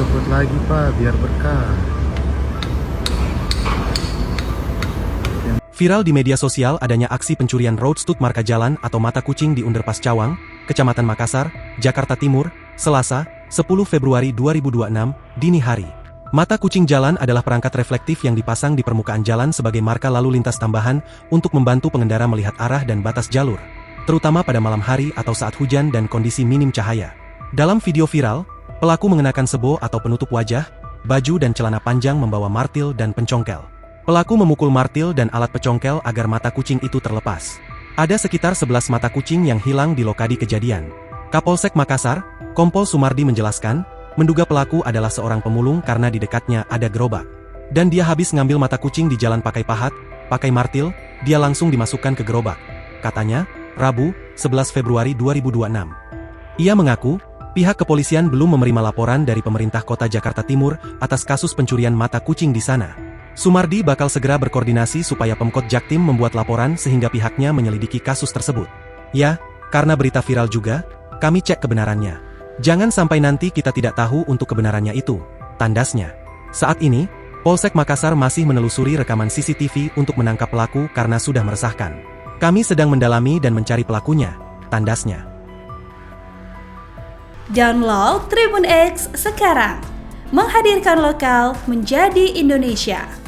copot lagi Pak, biar berkah. Viral di media sosial adanya aksi pencurian roadstud marka jalan atau mata kucing di Underpass Cawang, Kecamatan Makassar, Jakarta Timur, Selasa, 10 Februari 2026, dini hari. Mata kucing jalan adalah perangkat reflektif yang dipasang di permukaan jalan sebagai marka lalu lintas tambahan untuk membantu pengendara melihat arah dan batas jalur, terutama pada malam hari atau saat hujan dan kondisi minim cahaya. Dalam video viral, pelaku mengenakan sebo atau penutup wajah, baju dan celana panjang membawa martil dan pencongkel. Pelaku memukul martil dan alat pecongkel agar mata kucing itu terlepas. Ada sekitar 11 mata kucing yang hilang di lokasi kejadian. Kapolsek Makassar, Kompol Sumardi menjelaskan, menduga pelaku adalah seorang pemulung karena di dekatnya ada gerobak. Dan dia habis ngambil mata kucing di jalan pakai pahat, pakai martil, dia langsung dimasukkan ke gerobak. Katanya, Rabu, 11 Februari 2026. Ia mengaku, pihak kepolisian belum menerima laporan dari pemerintah kota Jakarta Timur atas kasus pencurian mata kucing di sana. Sumardi bakal segera berkoordinasi supaya Pemkot Jaktim membuat laporan sehingga pihaknya menyelidiki kasus tersebut. Ya, karena berita viral juga, kami cek kebenarannya. Jangan sampai nanti kita tidak tahu untuk kebenarannya itu, tandasnya. Saat ini, Polsek Makassar masih menelusuri rekaman CCTV untuk menangkap pelaku karena sudah meresahkan. Kami sedang mendalami dan mencari pelakunya, tandasnya. Download Tribun X sekarang, menghadirkan lokal menjadi Indonesia.